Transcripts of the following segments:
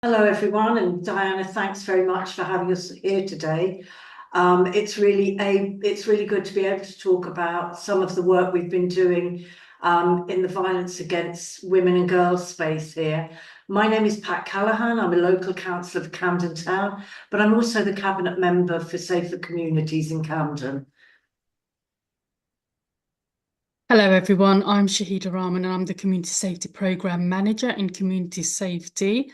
Hello, everyone, and Diana, thanks very much for having us here today. It's really good to be able to talk about some of the work we've been doing in the violence against women and girls space here. My name is Pat Callaghan. I'm a local councillor of Camden Town, but I'm also the cabinet member for Safer Communities in Camden. Hello everyone, I'm Shaheda Rahman and I'm the Community Safety Programme Manager in Community Safety.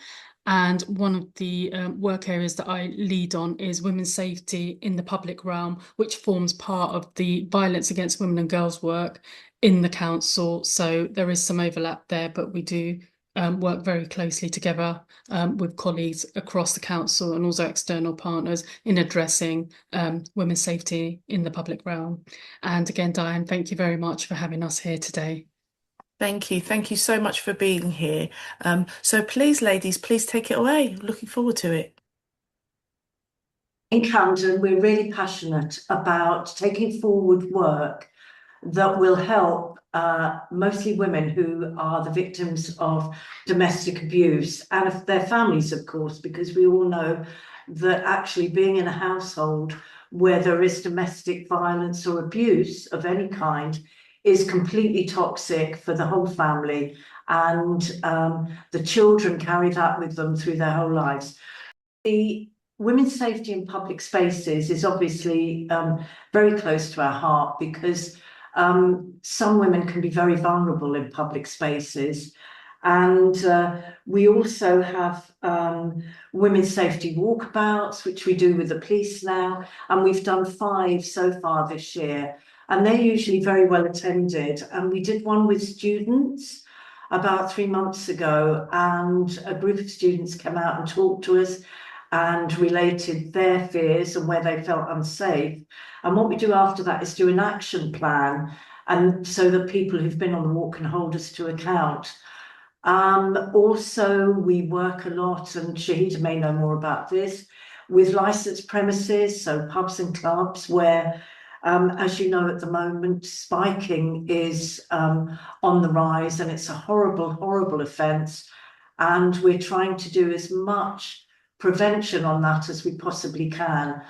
And one of the work areas that I lead on is women's safety in the public realm, which forms part of the violence against women and girls work in the council. So there is some overlap there, but we do work very closely together with colleagues across the council and also external partners in addressing women's safety in the public realm. And again, Dianne, thank you very much for having us here today. Thank you. Thank you so much for being here. So please, ladies, please take it away. Looking forward to it. In Camden, we're really passionate about taking forward work that will help mostly women who are the victims of domestic abuse and of their families, of course, because we all know that actually being in a household where there is domestic violence or abuse of any kind is completely toxic for the whole family, and the children carry that with them through their whole lives. The women's safety in public spaces is obviously very close to our heart because some women can be very vulnerable in public spaces. And we also have women's safety walkabouts, which we do with the police now. And we've done 5 so far this year. And they're usually very well attended. And we did one with students about 3 months ago. And a group of students came out and talked to us and related their fears and where they felt unsafe. And what we do after that is do an action plan, and so that people who've been on the walk can hold us to account. Also, we work a lot, and Shaheda may know more about this, with licensed premises, so pubs and clubs, where, as you know, at the moment, spiking is on the rise, and it's a horrible, horrible offence. And we're trying to do as much prevention on that as we possibly can.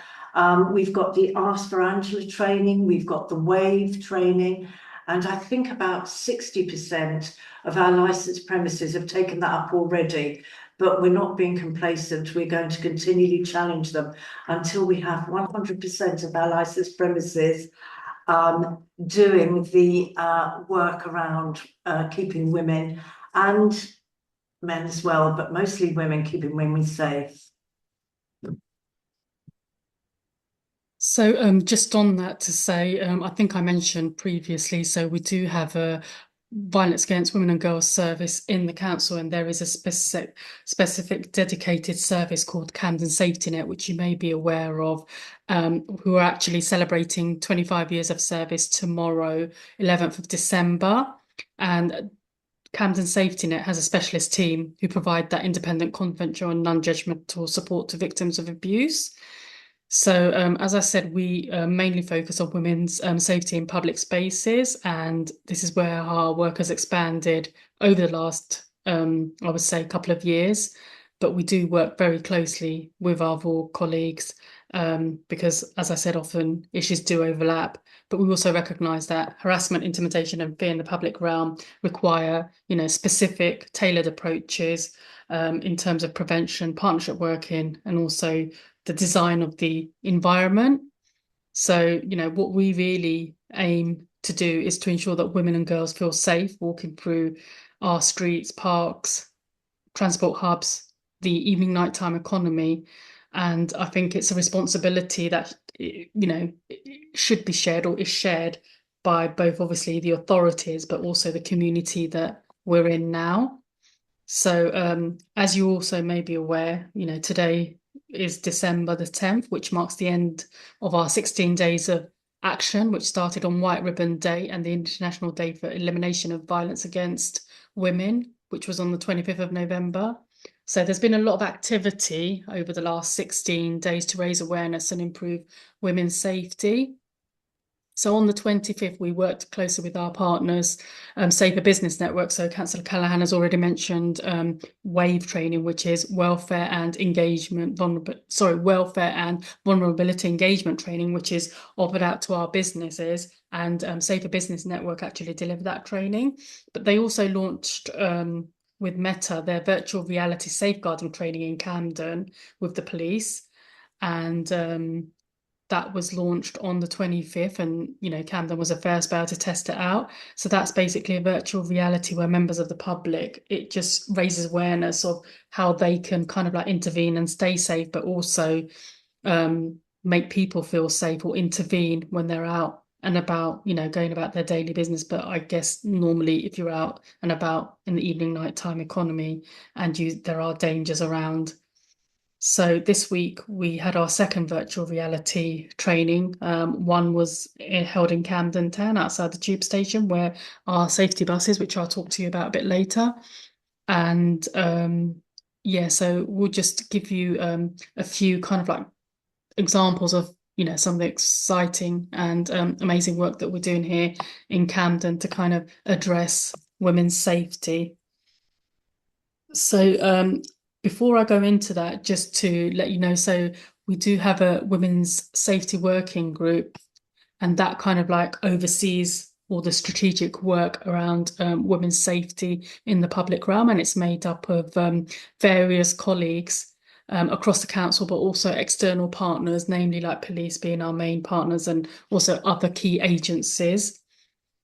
We've got the Ask for Angela training, we've got the WAVE training, and I think about 60% of our licensed premises have taken that up already. But we're not being complacent. We're going to continually challenge them until we have 100% of our licensed premises doing the work around keeping women and men as well, but mostly women, keeping women safe. So just on that to say, I think I mentioned previously, so we do have a violence against women and girls service in the council, and there is a specific dedicated service called Camden Safety Net, which you may be aware of, who are actually celebrating 25 years of service tomorrow, 11th of December. And Camden Safety Net has a specialist team who provide that independent, confidential and non-judgmental support to victims of abuse. So, as I said, we mainly focus on women's safety in public spaces, and this is where our work has expanded over the last, I would say, couple of years. But we do work very closely with our VAWG colleagues because, as I said, often issues do overlap. But we also recognise that harassment, intimidation, and fear in the public realm require, specific, tailored approaches in terms of prevention, partnership working, and also the design of the environment. So, what we really aim to do is to ensure that women and girls feel safe walking through our streets, parks, transport hubs, the evening nighttime economy. And I think it's a responsibility that, should be shared or is shared by both obviously the authorities, but also the community that we're in now. So as you also may be aware, today is December the 10th, which marks the end of our 16 days of action, which started on White Ribbon Day and the International Day for Elimination of Violence Against Women, which was on the 25th of November. So there's been a lot of activity over the last 16 days to raise awareness and improve women's safety. So on the 25th, we worked closely with our partners, Safer Business Network. So Councillor Callaghan has already mentioned WAVE training, which is welfare and vulnerability engagement training, which is offered out to our businesses. And Safer Business Network actually delivered that training. But they also launched with Meta their virtual reality safeguarding training in Camden with the police. And that was launched on the 25th, and Camden was the first to to test it out. So that's basically a virtual reality where members of the public, it just raises awareness of how they can kind of like intervene and stay safe, but also make people feel safe or intervene when they're out and about, going about their daily business. But I guess normally if you're out and about in the evening, nighttime economy, and there are dangers around. So this week we had our second virtual reality training. One was held in Camden Town outside the tube station, where our safety buses, which I'll talk to you about a bit later. And yeah, so we'll just give you a few kind of like examples of some of the exciting and amazing work that we're doing here in Camden to kind of address women's safety. So before I go into that, just to let you know, so we do have a women's safety working group, and that kind of like oversees all the strategic work around women's safety in the public realm, and it's made up of various colleagues across the council, but also external partners, namely like police being our main partners, and also other key agencies.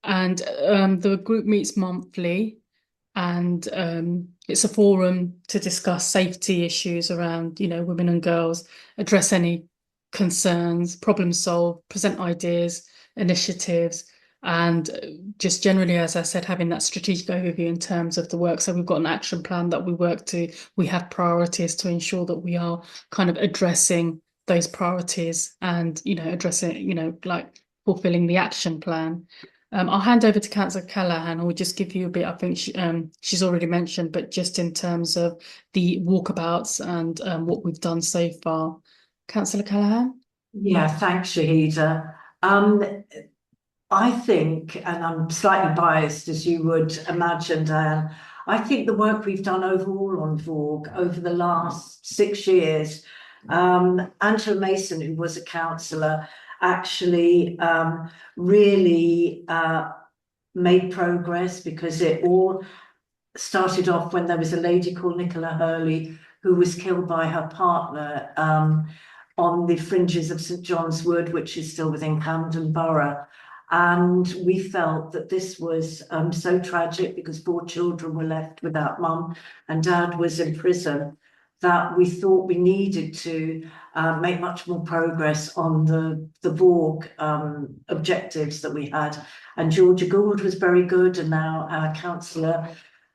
And the group meets monthly, and it's a forum to discuss safety issues around, women and girls, address any concerns, problem solve, present ideas, initiatives, and just generally, as I said, having that strategic overview in terms of the work. So we've got an action plan that we work to. We have priorities to ensure that we are kind of addressing those priorities and, addressing, like fulfilling the action plan. I'll hand over to Councillor Callaghan, who will just give you a bit. I think she's already mentioned, but just in terms of the walkabouts and what we've done so far. Councillor Callaghan? Yeah, thanks, Shaheda. I think, and I'm slightly biased as you would imagine, Dianne, I think the work we've done overall on VAWG over the last 6 years, Angela Mason, who was a councillor, actually really made progress, because it all started off when there was a lady called Nicola Hurley who was killed by her partner on the fringes of St John's Wood, which is still within Camden Borough. And we felt that this was so tragic, because 4 children were left without mum and dad was in prison, that we thought we needed to make much more progress on the VAWG objectives that we had. And Georgia Gould was very good, and now our councillor,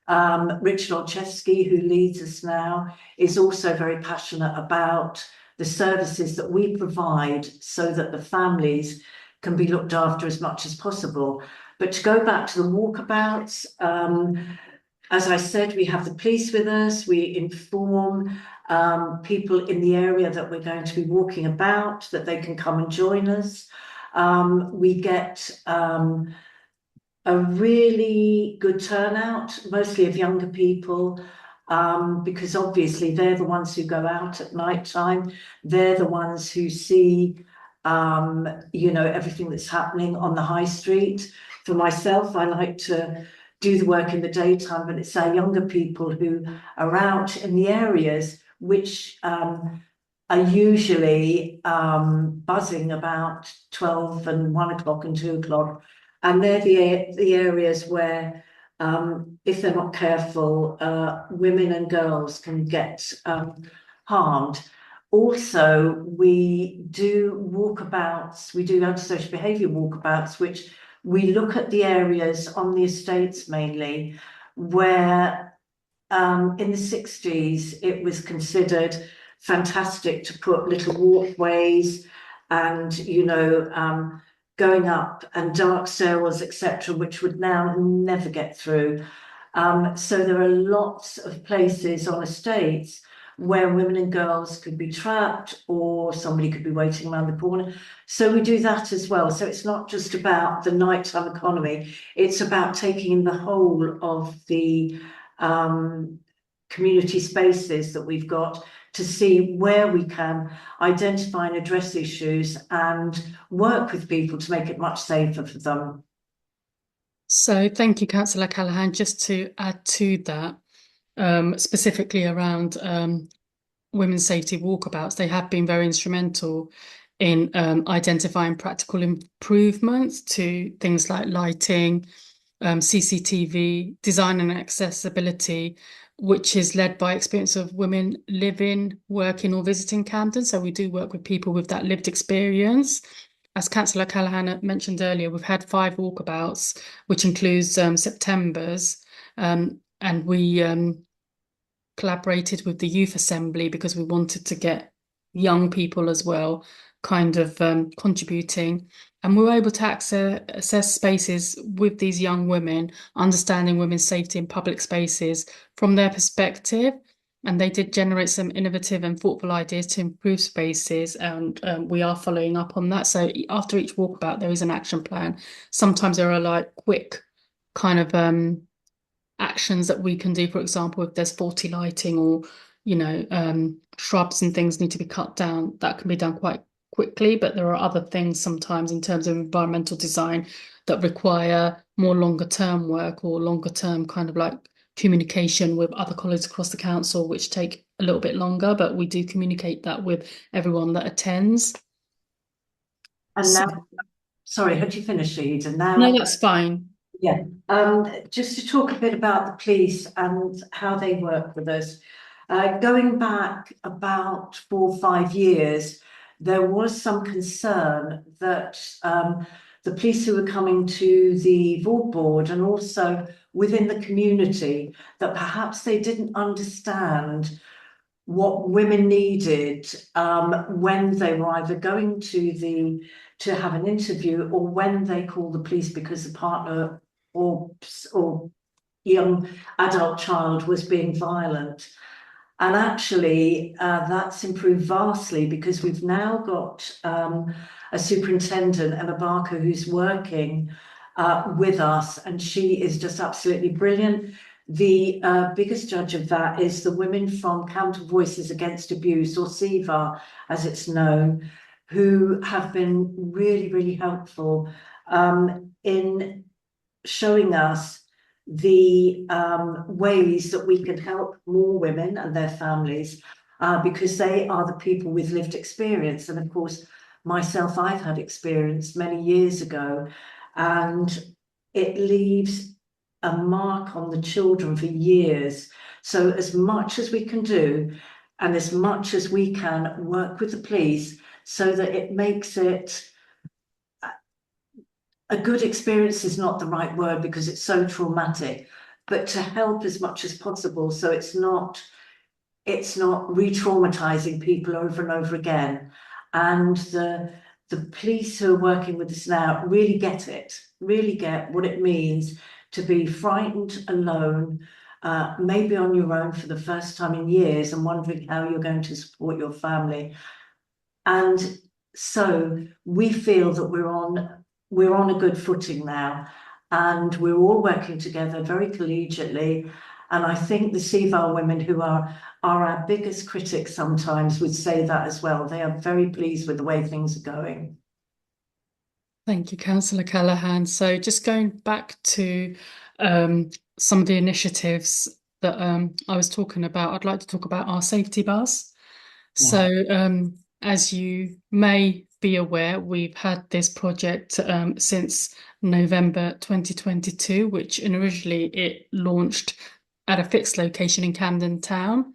Richard Olszewski, who leads us now, is also very passionate about the services that we provide so that the families can be looked after as much as possible. But to go back to the walkabouts, as I said, we have the police with us. We inform people in the area that we're going to be walking about, that they can come and join us. We get a really good turnout, mostly of younger people, because obviously they're the ones who go out at night time. They're the ones who see everything that's happening on the high street. For myself, I like to do the work in the daytime, but it's our younger people who are out in the areas which are usually buzzing about 12 and 1 o'clock and 2 o'clock. And they're the areas where, if they're not careful, women and girls can get harmed. Also, we do walkabouts, we do antisocial behaviour walkabouts, which we look at the areas on the estates mainly, where in the 60s it was considered fantastic to put little walkways and, going up, and dark stairwells, etc., which would now never get through. So there are lots of places on estates where women and girls could be trapped or somebody could be waiting around the corner. So we do that as well. So it's not just about the nighttime economy, it's about taking the whole of the community spaces that we've got to see where we can identify and address issues and work with people to make it much safer for them. So thank you, Councillor Callaghan. Just to add to that, specifically around women's safety walkabouts, they have been very instrumental in identifying practical improvements to things like lighting, CCTV, design and accessibility, which is led by experience of women living, working or visiting Camden. So we do work with people with that lived experience. As Councillor Callaghan mentioned earlier, we've had 5 walkabouts, which includes September's, and we collaborated with the Youth Assembly because we wanted to get young people as well kind of contributing. And we were able to assess spaces with these young women, understanding women's safety in public spaces from their perspective. And they did generate some innovative and thoughtful ideas to improve spaces, and we are following up on that. So after each walkabout, there is an action plan. Sometimes there are like quick kind of actions that we can do. For example, if there's faulty lighting or, you know, shrubs and things need to be cut down, that can be done quite quickly. But there are other things sometimes in terms of environmental design that require more longer term work or longer term kind of like communication with other colleagues across the council, which take a little bit longer, but we do communicate that with everyone that attends. And now, sorry, had you finished, Shaheda? Now, no, that's fine. Yeah, just to talk a bit about the police and how they work with us. Going back about 4 or 5 years, there was some concern that the police who were coming to the VAWG board and also within the community, that perhaps they didn't understand what women needed when they were either going to have an interview or when they call the police because the partner or young adult child was being violent. And actually, that's improved vastly because we've now got a superintendent, Emma Barker, who's working with us, and she is just absolutely brilliant. The biggest judge of that is the women from Counter Voices Against Abuse, or CVA as it's known, who have been really, really helpful in showing us the ways that we can help more women and their families because they are the people with lived experience. And of course, myself, I've had experience many years ago, and it leaves a mark on the children for years. So as much as we can do and as much as we can work with the police so that it makes it a good experience is not the right word because it's so traumatic, but to help as much as possible so it's not re-traumatizing people over and over again. And the police who are working with us now really get it, really get what it means to be frightened, alone, maybe on your own for the first time in years and wondering how you're going to support your family. And so we feel that we're on a good footing now, and we're all working together very collegiately. And I think the CVAR women, who are our biggest critics sometimes, would say that as well. They are very pleased with the way things are going. Thank you, Councillor Callaghan. So just going back to some of the initiatives that I was talking about, I'd like to talk about our safety bus. Yeah. So as you may be aware, we've had this project since November 2022, which originally it launched at a fixed location in Camden town.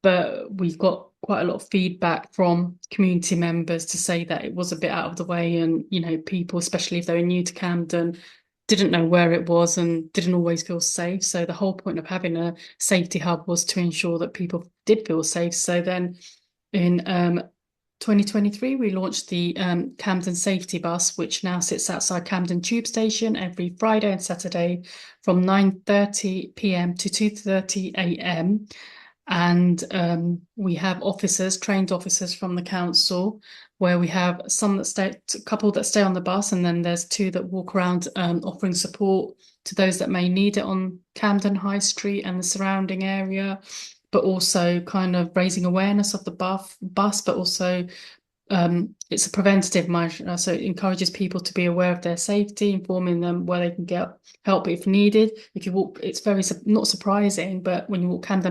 But we've got quite a lot of feedback from community members to say that it was a bit out of the way, and, you know, people, especially if they were new to Camden, didn't know where it was and didn't always feel safe. So the whole point of having a safety hub was to ensure that people did feel safe. So then in 2023, we launched the Camden Safety Bus, which now sits outside Camden Tube Station every Friday and Saturday from 9:30 p.m. to 2:30 a.m. And we have officers, trained officers from the council, where we have a couple that stay on the bus, and then there's 2 that walk around offering support to those that may need it on Camden High Street and the surrounding area, but also kind of raising awareness of the bus, but also it's a preventative measure, so it encourages people to be aware of their safety, informing them where they can get help if needed. If you walk, it's very not surprising, but when you walk down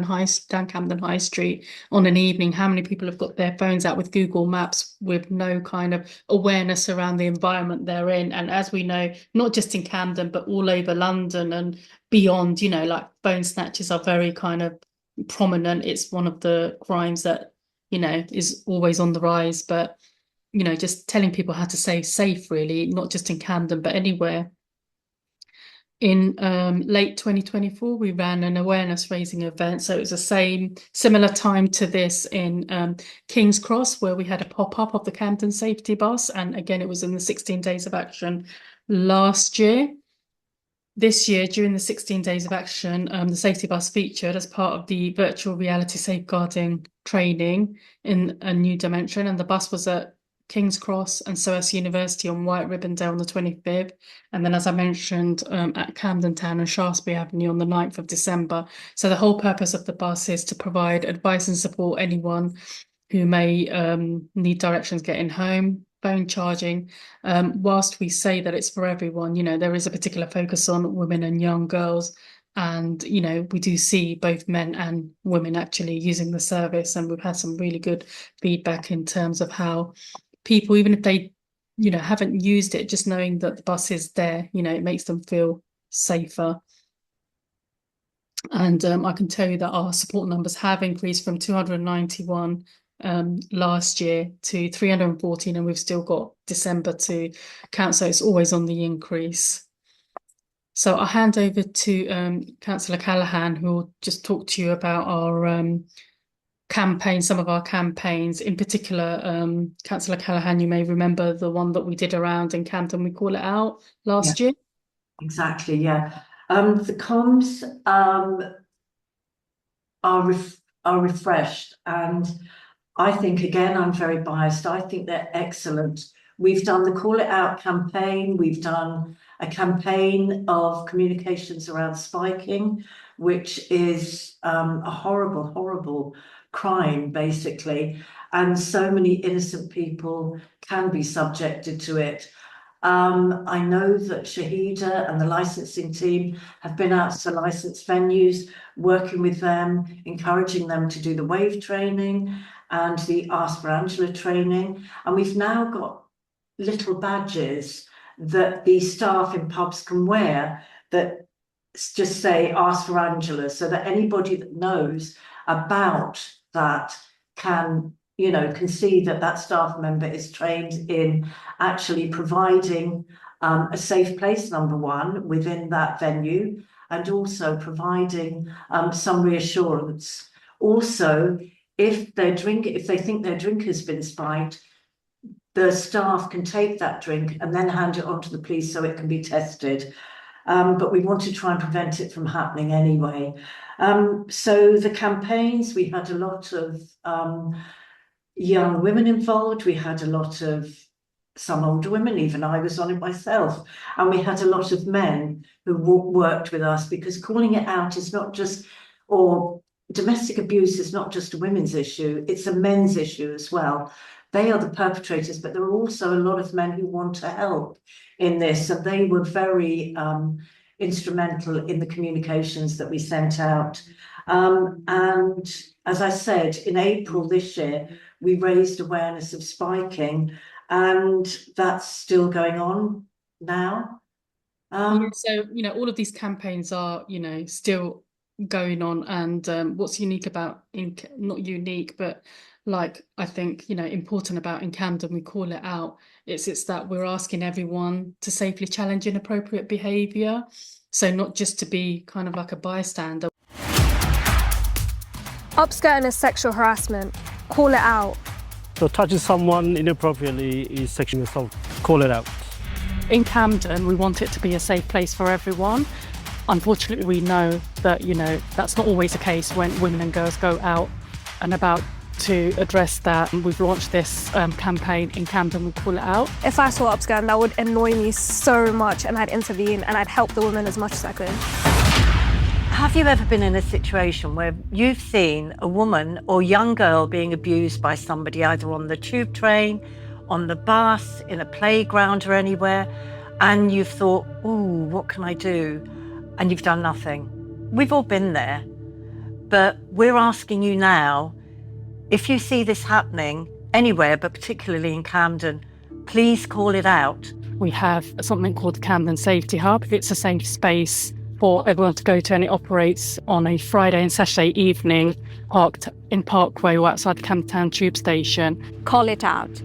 Camden High Street on an evening, how many people have got their phones out with Google Maps with no kind of awareness around the environment they're in? And as we know, not just in Camden, but all over London and beyond, you know, like phone snatches are very kind of prominent. It's one of the crimes that, you know, is always on the rise. But, you know, just telling people how to stay safe, really, not just in Camden, but anywhere. In late 2024, we ran an awareness raising event. So it was similar time to this in King's Cross, where we had a pop-up of the Camden safety bus. And again, it was in the 16 days of action last year. This year, during the 16 days of action, the safety bus featured as part of the virtual reality safeguarding training in a new dimension. And the bus was at King's Cross and SOAS University on White Ribbon Day on the 25th. And then, as I mentioned, at Camden Town and Shaftesbury Avenue on the 9th of December. So the whole purpose of the bus is to provide advice and support anyone who may need directions getting home, phone charging. Whilst we say that it's for everyone, you know, there is a particular focus on women and young girls. And, you know, we do see both men and women actually using the service. And we've had some really good feedback in terms of how people, even if they, you know, haven't used it, just knowing that the bus is there, you know, it makes them feel safer. And I can tell you that our support numbers have increased from 291 last year to 314, and we've still got December to count, so it's always on the increase. So I'll hand over to Councillor Callaghan, who will just talk to you about our campaign, some of our campaigns. In particular, Councillor Callaghan, you may remember the one that we did around in Camden, we call it out last year. Exactly, yeah. The comms are refreshed, and I think, again, I'm very biased, I think they're excellent. We've done the Call It Out campaign, we've done a campaign of communications around spiking, which is a horrible, horrible crime, basically, and so many innocent people can be subjected to it. I know that Shaheda and the licensing team have been out to licensed venues, working with them, encouraging them to do the WAVG training and the Ask for Angela training. And we've now got little badges that the staff in pubs can wear that just say Ask for Angela, so that anybody that knows about that can, you know, can see that that staff member is trained in actually providing a safe place, number one, within that venue, and also providing some reassurance. Also, if they think their drink has been spiked, the staff can take that drink and then hand it on to the police so it can be tested. But we want to try and prevent it from happening anyway. So the campaigns, we had a lot of young women involved, we had a lot of some older women, even I was on it myself, and we had a lot of men who worked with us, because calling it out is not just, or domestic abuse is not just a women's issue, it's a men's issue as well. They are the perpetrators, but there are also a lot of men who want to help in this, and they were very instrumental in the communications that we sent out. And as I said, in April this year, we raised awareness of spiking, and that's still going on now. So, you know, all of these campaigns are, you know, still going on. And what's unique about, not unique, but like, I think, you know, important about in Camden, we call it out. It's that we're asking everyone to safely challenge inappropriate behaviour. So not just to be kind of like a bystander. Upskirting is sexual harassment. Call it out. So touching someone inappropriately is sexual assault. Call it out. In Camden, we want it to be a safe place for everyone. Unfortunately, we know that, that's not always the case when women and girls go out and about. To address that, we've launched this campaign in Camden, we call it out. If I saw upskirt, that would annoy me so much, and I'd intervene and I'd help the women as much as I could. Have you ever been in a situation where you've seen a woman or young girl being abused by somebody, either on the tube train, on the bus, in a playground or anywhere, and you've thought, ooh, what can I do? And you've done nothing. We've all been there, but we're asking you now, if you see this happening anywhere, but particularly in Camden, please call it out. We have something called the Camden Safety Hub. It's a safe space for everyone to go to, and it operates on a Friday and Saturday evening, parked in Parkway or outside the Camden Town tube station. Call it out.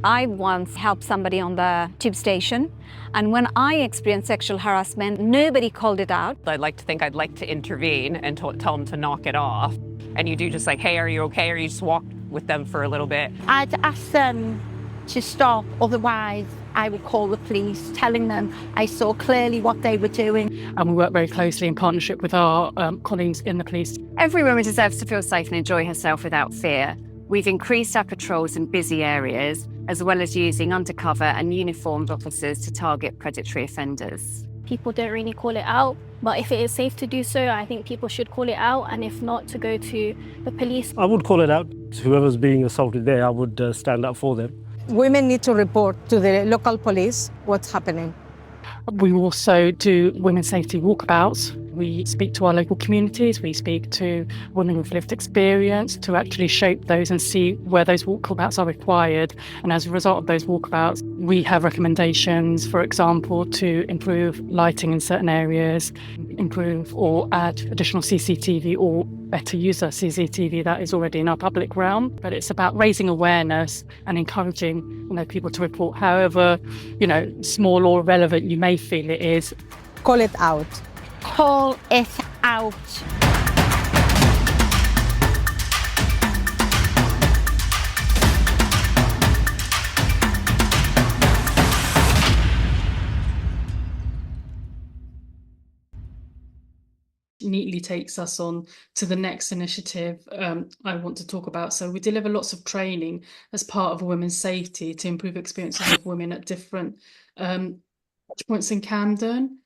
I once helped somebody on the tube station, and when I experienced sexual harassment, nobody called it out. I'd like to think I'd like to intervene and tell them to knock it off. And you do just like, hey, are you okay? Or you just walk with them for a little bit. I'd ask them to stop, otherwise I would call the police, telling them I saw clearly what they were doing. And we work very closely in partnership with our colleagues in the police. Every woman deserves to feel safe and enjoy herself without fear. We've increased our patrols in busy areas, as well as using undercover and uniformed officers to target predatory offenders. People don't really call it out, but if it is safe to do so, I think people should call it out, and if not, to go to the police. I would call it out. Whoever's being assaulted there, I would stand up for them. Women need to report to the local police what's happening. We also do women's safety walkabouts. We speak to our local communities, we speak to women with lived experience to actually shape those and see where those walkabouts are required. And as a result of those walkabouts, we have recommendations, for example, to improve lighting in certain areas, improve or add additional CCTV, or better use the CCTV that is already in our public realm. But it's about raising awareness and encouraging, people to report however, small or relevant you may feel it is. Call it out. Call it out. Neatly takes us on to the next initiative I want to talk about. So we deliver lots of training as part of women's safety to improve experiences of women at different points in Camden.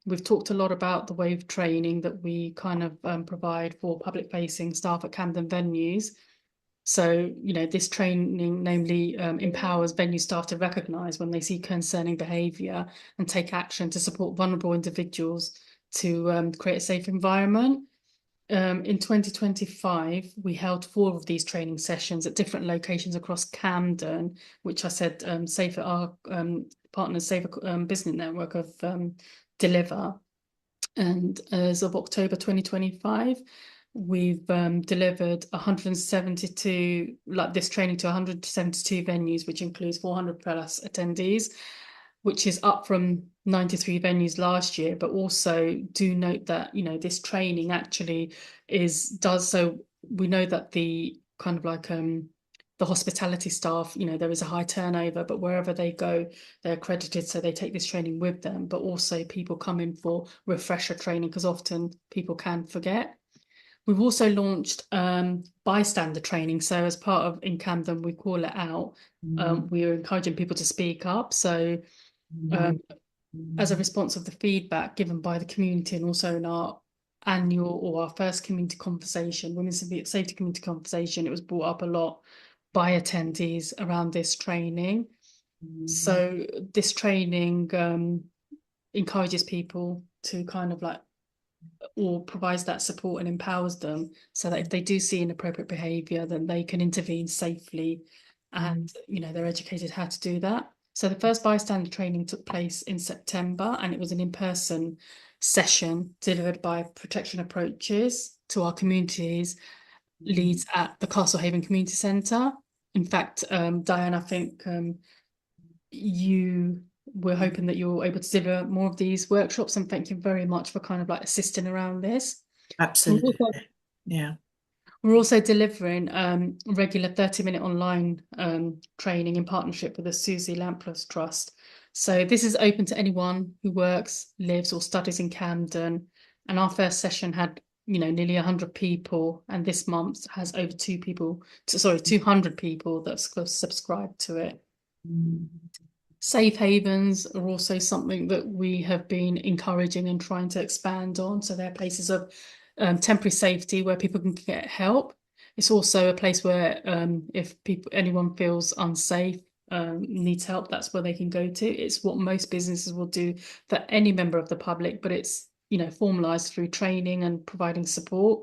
We've talked a lot about the wave training that we kind of provide for public facing staff at Camden venues. So, this training namely empowers venue staff to recognise when they see concerning behaviour and take action to support vulnerable individuals to create a safe environment. In 2025, we held 4 of these training sessions at different locations across Camden, which I said our partners Safer Business Network of deliver. And as of October 2025, we've delivered 172, this training to 172 venues, which includes 400 plus attendees, which is up from 93 venues last year. But also do note that, this training actually does so. We know that the kind of the hospitality staff, there is a high turnover, but wherever they go, they're accredited, so they take this training with them. But also people come in for refresher training because often people can forget. We've also launched bystander training. So as part of in Camden, we call it out. We're encouraging people to speak up. So as a response of the feedback given by the community, and also in our annual or our first community conversation, Women's Safety Community Conversation, it was brought up a lot by attendees around this training. So this training encourages people to kind of or provides that support and empowers them so that if they do see inappropriate behaviour, then they can intervene safely, and they're educated how to do that. So the first bystander training took place in September, and it was an in-person session delivered by Protection Approaches to our communities leads at the Castlehaven Community Centre. In fact, Dianne, I think we're hoping that you're able to deliver more of these workshops, and thank you very much for kind of assisting around this. Absolutely. Yeah. We're also delivering regular 30-minute online training in partnership with the Susie Lampless Trust So this is open to anyone who works, lives or studies in Camden. And our first session had, nearly 100 people, and this month has over 200 people that have subscribed to it. Safe havens are also something that we have been encouraging and trying to expand on. So they're places of temporary safety where people can get help. It's also a place where if anyone feels unsafe, needs help, that's where they can go to. It's what most businesses will do for any member of the public, but it's formalised through training and providing support.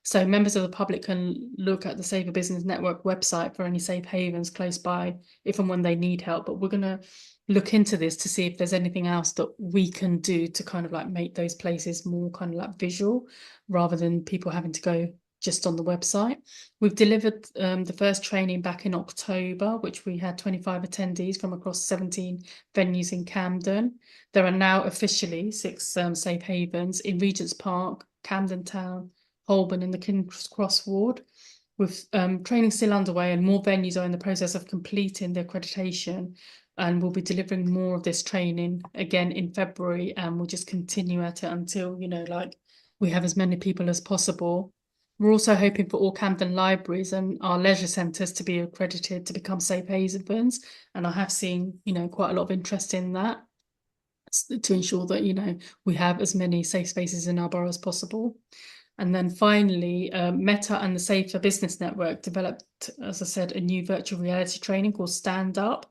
So members of the public can look at the Safer Business Network website for any safe havens close by if and when they need help. But we're going to look into this to see if there's anything else that we can do to kind of like make those places more kind of like visual rather than people having to go just on the website. We've delivered the first training back in October, which we had 25 attendees from across 17 venues in Camden. There are now officially 6 safe havens in Regent's Park, Camden Town, Holborn and the King's Cross ward. With training still underway and more venues are in the process of completing the accreditation, and we'll be delivering more of this training again in February, and we'll just continue at it until we have as many people as possible. We're also hoping for all Camden libraries and our leisure centres to be accredited to become safe havens, and I have seen quite a lot of interest in that to ensure that we have as many safe spaces in our borough as possible. And then finally, Meta and the Safer Business Network developed, as I said, a new virtual reality training called Stand Up.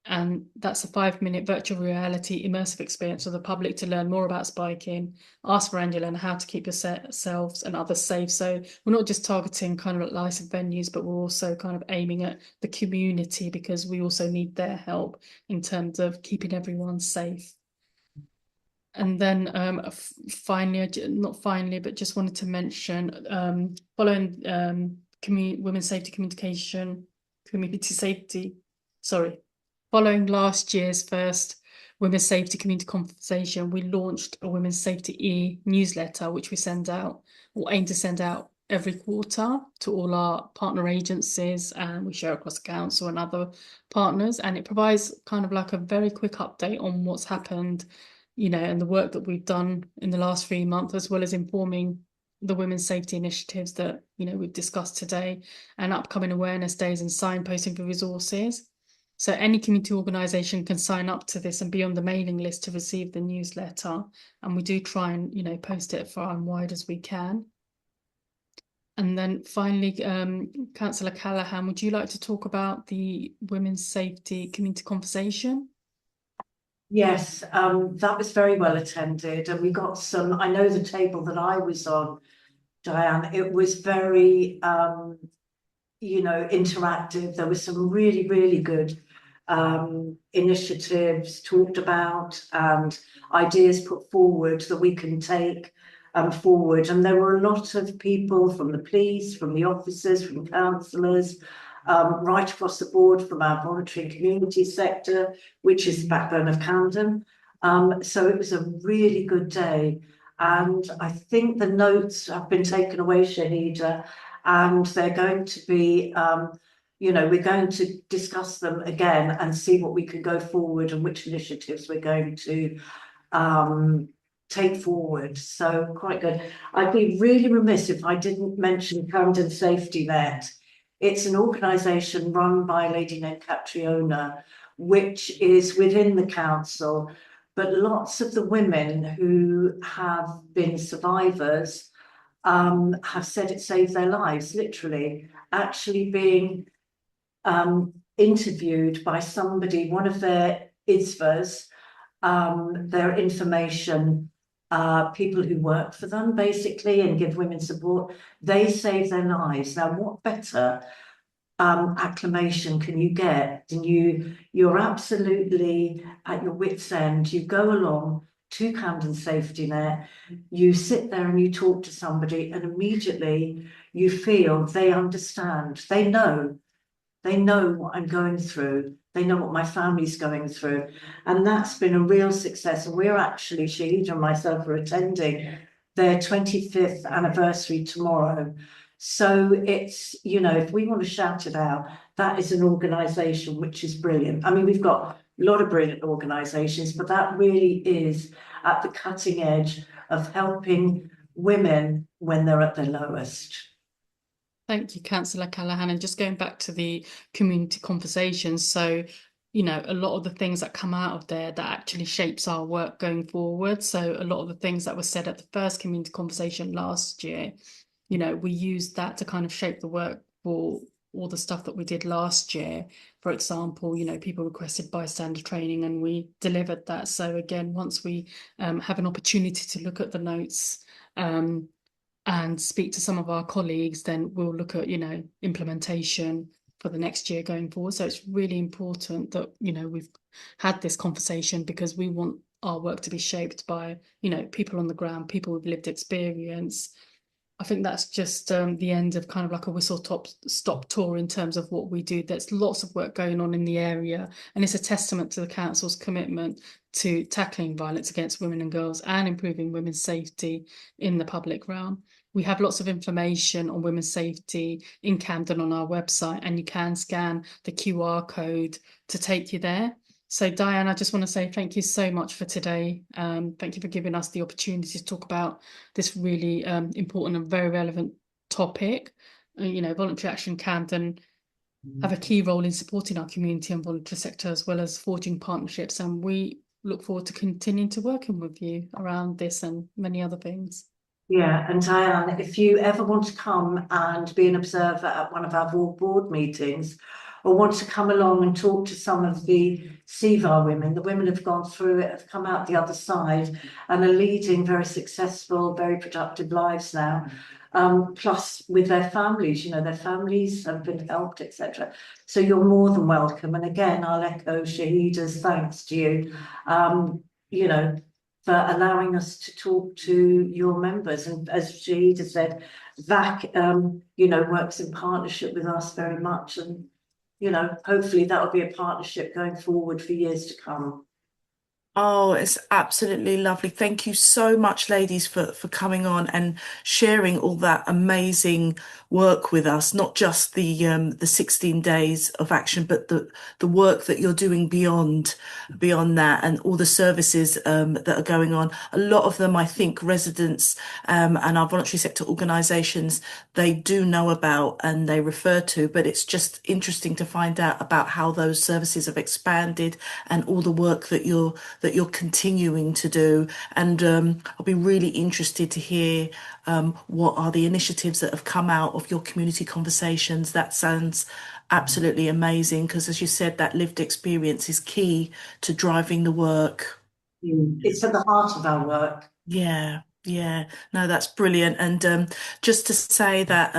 And that's a 5-minute virtual reality immersive experience for the public to learn more about spiking, ask for Angela and how to keep yourselves and others safe. So we're not just targeting kind of licensed venues, but we're also kind of aiming at the community because we also need their help in terms of keeping everyone safe. And then but just wanted to mention, following women's safety communication, following last year's first Women's Safety Community Conversation, we launched a Women's Safety e-newsletter, which we send out or aim to send out every quarter to all our partner agencies, and we share across the council and other partners. And it provides kind of like a very quick update on what's happened, and the work that we've done in the last 3 months, as well as informing the women's safety initiatives that, we've discussed today, and upcoming awareness days and signposting for resources. So any community organisation can sign up to this and be on the mailing list to receive the newsletter. And we do try and, post it far and wide as we can. And then finally, Councillor Callaghan, would you like to talk about the Women's Safety Community Conversation? Yes, that was very well attended, and we got some. I know the table that I was on, Dianne, it was very, interactive. There was some really, really good initiatives talked about and ideas put forward that we can take forward. And there were a lot of people from the police, from the officers, from councillors, right across the board, from our voluntary and community sector, which is the backbone of Camden. So it was a really good day. And I think the notes have been taken away, Shaheda, and they're going to be, we're going to discuss them again and see what we can go forward and which initiatives we're going to take forward. So quite good. I'd be really remiss if I didn't mention Camden Safety Net. It's an organisation run by a lady named Catriona, which is within the council, but lots of the women who have been survivors have said it saved their lives, literally, actually being interviewed by somebody, one of their ISVAs, their information, people who work for them basically and give women support, they save their lives. Now, what better acclamation can you get? And you're absolutely at your wit's end. You go along to Camden Safety Net, you sit there and you talk to somebody, and immediately you feel they understand. They know what I'm going through. They know what my family's going through. And that's been a real success. And we're actually, Shaheda and myself are attending their 25th anniversary tomorrow. So it's, you know, if we want to shout it out, that is an organisation which is brilliant. I mean, we've got a lot of brilliant organisations, but that really is at the cutting edge of helping women when they're at their lowest. Thank you, Councillor Callaghan. And just going back to the community conversations, so, you know, a lot of the things that come out of there that actually shapes our work going forward. So a lot of the things that were said at the first community conversation last year, you know, we used that to kind of shape the work for all the stuff that we did last year. For example, you know, people requested bystander training and we delivered that. So again, once we have an opportunity to look at the notes and speak to some of our colleagues, then we'll look at, you know, implementation for the next year going forward. So it's really important that, you know, we've had this conversation because we want our work to be shaped by, you know, people on the ground, people with lived experience. I think that's just the end of kind of like a whistle-stop tour in terms of what we do. There's lots of work going on in the area, and it's a testament to the council's commitment to tackling violence against women and girls and improving women's safety in the public realm. We have lots of information on women's safety in Camden on our website, and you can scan the QR code to take you there. So Dianne, I just want to say thank you so much for today. Thank you for giving us the opportunity to talk about this really important and very relevant topic. You know, Voluntary Action Camden have a key role in supporting our community and voluntary sector, as well as forging partnerships. And we look forward to continuing to working with you around this and many other things. Yeah, and Dianne, if you ever want to come and be an observer at one of our VAWG board meetings, or want to come along and talk to some of the CVAR women, the women have gone through it, have come out the other side and are leading very successful, very productive lives now. Plus with their families, you know, their families have been helped, etc. So you're more than welcome. And again, I'll echo Shaheda's thanks to you, you know, for allowing us to talk to your members. And as Shaheda said, VAWG, you know, works in partnership with us very much. And, you know, hopefully that will be a partnership going forward for years to come. Oh, it's absolutely lovely. Thank you so much, ladies, for coming on and sharing all that amazing work with us. Not just the 16 days of action, but the work that you're doing beyond that, and all the services that are going on. A lot of them, I think, residents and our voluntary sector organisations, they do know about and they refer to. But it's just interesting to find out about how those services have expanded and all the work that you're continuing to do. And I'll be really interested to hear what are the initiatives that have come out of your community conversations. That sounds absolutely amazing, because as you said, that lived experience is key to driving the work. It's at the heart of our work. Yeah, no, that's brilliant. And just to say that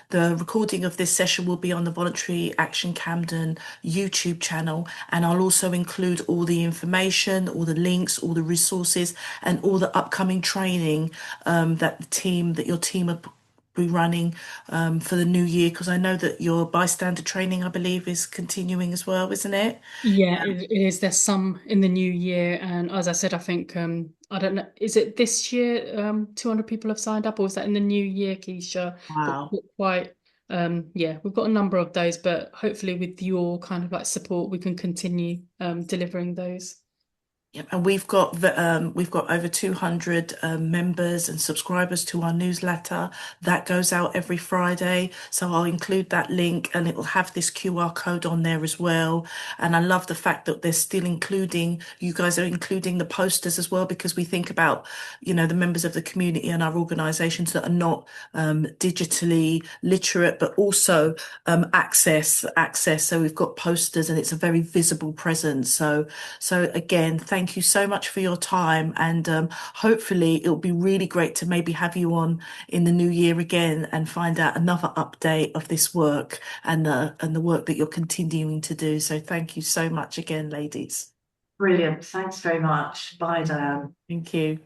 the recording of this session will be on the Voluntary Action Camden YouTube channel, and I'll also include all the information, all the links, all the resources, and all the upcoming training that your team will be running for the new year, because I know that your bystander training, I believe, is continuing as well, isn't it? Yeah, it is. There's some in the new year, and as I said, I think I don't know, is it this year 200 people have signed up, or is that in the new year, Keisha? Wow. But quite yeah, we've got a number of those, but hopefully with your kind of like support we can continue delivering those. Yep, and we've got over 200 members and subscribers to our newsletter that goes out every Friday. So I'll include that link, and it will have this QR code on there as well. And I love the fact that they're still you guys are including the posters as well, because we think about, you know, the members of the community and our organisations that are not digitally literate, but also access. So we've got posters, and it's a very visible presence. So again, thank you so much for your time, and hopefully it'll be really great to maybe have you on in the new year again and find out another update of this work and the work that you're continuing to do. So thank you so much again, ladies. Brilliant. Thanks very much. Bye, Dianne. Thank you.